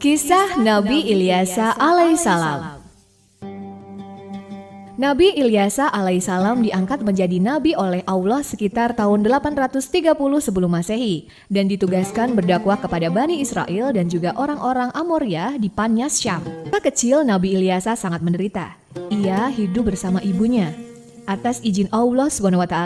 Kisah Nabi Ilyasa alaihissalam. Nabi Ilyasa alaihissalam diangkat menjadi nabi oleh Allah sekitar tahun 830 sebelum Masehi dan ditugaskan berdakwah kepada Bani Israel dan juga orang-orang Amoria di Panyas Syam. Masa kecil Nabi Ilyasa sangat menderita. Ia hidup bersama ibunya. Atas izin Allah SWT,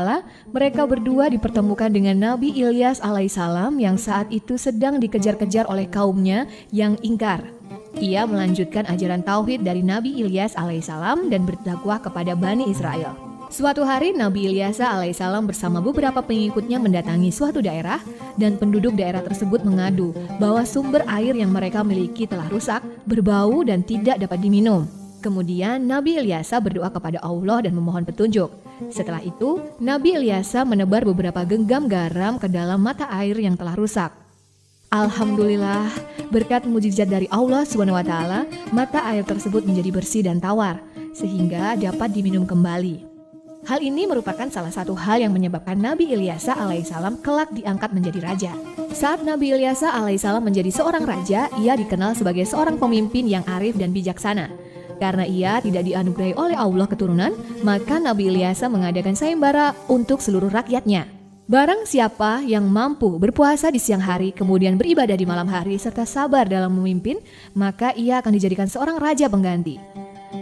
mereka berdua dipertemukan dengan Nabi Ilyas alaihissalam yang saat itu sedang dikejar-kejar oleh kaumnya yang ingkar. Ia melanjutkan ajaran tauhid dari Nabi Ilyas alaihissalam dan berdakwah kepada Bani Israel. Suatu hari Nabi Ilyasa alaihissalam bersama beberapa pengikutnya mendatangi suatu daerah dan penduduk daerah tersebut mengadu bahwa sumber air yang mereka miliki telah rusak, berbau dan tidak dapat diminum. Kemudian Nabi Ilyasa berdoa kepada Allah dan memohon petunjuk. Setelah itu, Nabi Ilyasa menebar beberapa genggam garam ke dalam mata air yang telah rusak. Alhamdulillah, berkat mujizat dari Allah SWT, mata air tersebut menjadi bersih dan tawar, sehingga dapat diminum kembali. Hal ini merupakan salah satu hal yang menyebabkan Nabi Ilyasa alaihissalam kelak diangkat menjadi raja. Saat Nabi Ilyasa alaihissalam menjadi seorang raja, ia dikenal sebagai seorang pemimpin yang arif dan bijaksana. Karena ia tidak dianugerahi oleh Allah keturunan, maka Nabi Ilyasa mengadakan sayembara untuk seluruh rakyatnya. Barang siapa yang mampu berpuasa di siang hari, kemudian beribadah di malam hari, serta sabar dalam memimpin, maka ia akan dijadikan seorang raja pengganti.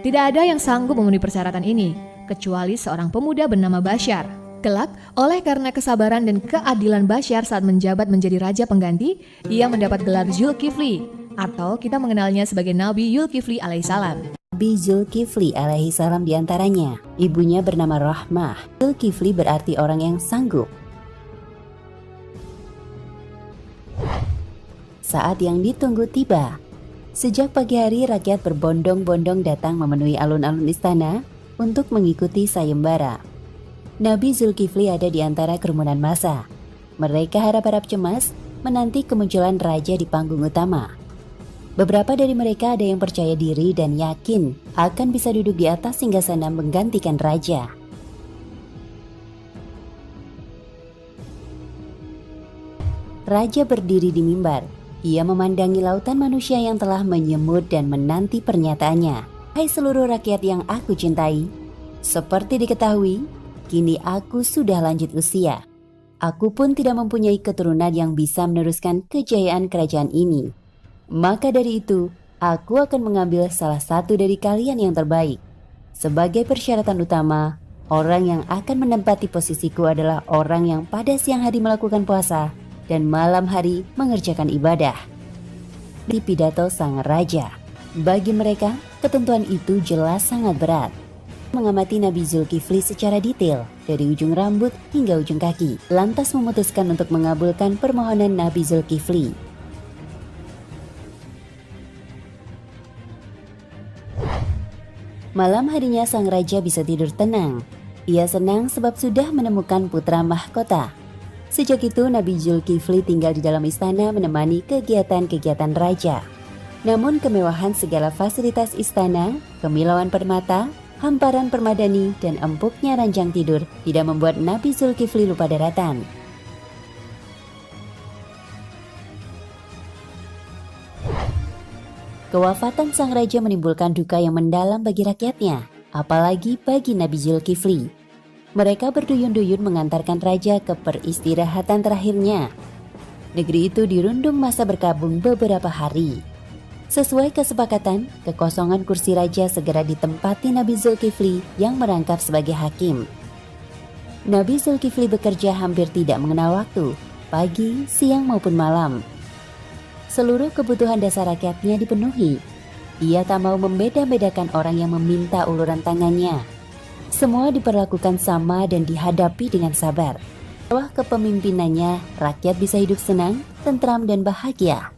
Tidak ada yang sanggup memenuhi persyaratan ini, kecuali seorang pemuda bernama Basyar. Kelak, oleh karena kesabaran dan keadilan Basyar saat menjabat menjadi raja pengganti, ia mendapat gelar Zulkifli, atau kita mengenalnya sebagai Nabi Zulkifli alaihissalam. Nabi Zulkifli alaihissalam diantaranya. Ibunya bernama Rahmah. Zulkifli berarti orang yang sanggup. Saat yang ditunggu tiba. Sejak pagi hari rakyat berbondong-bondong datang memenuhi alun-alun istana untuk mengikuti sayembara. Nabi Zulkifli ada di antara kerumunan massa. Mereka harap-harap cemas menanti kemunculan raja di panggung utama. Beberapa dari mereka ada yang percaya diri dan yakin akan bisa duduk di atas singgasana menggantikan raja. Raja berdiri di mimbar. Ia memandangi lautan manusia yang telah menyemut dan menanti pernyataannya. Hai seluruh rakyat yang aku cintai, seperti diketahui, kini aku sudah lanjut usia. Aku pun tidak mempunyai keturunan yang bisa meneruskan kejayaan kerajaan ini. Maka dari itu, aku akan mengambil salah satu dari kalian yang terbaik. Sebagai persyaratan utama, orang yang akan menempati posisiku adalah orang yang pada siang hari melakukan puasa dan malam hari mengerjakan ibadah. Di pidato sang raja, bagi mereka, ketentuan itu jelas sangat berat. Mengamati Nabi Zulkifli secara detail, dari ujung rambut hingga ujung kaki, lantas memutuskan untuk mengabulkan permohonan Nabi Zulkifli. Malam harinya sang raja bisa tidur tenang. Ia senang sebab sudah menemukan putra mahkota. Sejak itu Nabi Zulkifli tinggal di dalam istana menemani kegiatan-kegiatan raja. Namun kemewahan segala fasilitas istana, kemilauan permata, hamparan permadani, dan empuknya ranjang tidur tidak membuat Nabi Zulkifli lupa daratan. Kewafatan sang raja menimbulkan duka yang mendalam bagi rakyatnya, apalagi bagi Nabi Zulkifli. Mereka berduyun-duyun mengantarkan raja ke peristirahatan terakhirnya. Negeri itu dirundung masa berkabung beberapa hari. Sesuai kesepakatan, kekosongan kursi raja segera ditempati Nabi Zulkifli yang merangkap sebagai hakim. Nabi Zulkifli bekerja hampir tidak mengenal waktu, pagi, siang maupun malam. Seluruh kebutuhan dasar rakyatnya dipenuhi. Ia tak mau membeda-bedakan orang yang meminta uluran tangannya. Semua diperlakukan sama dan dihadapi dengan sabar. Bawah kepemimpinannya, rakyat bisa hidup senang, tentram, dan bahagia.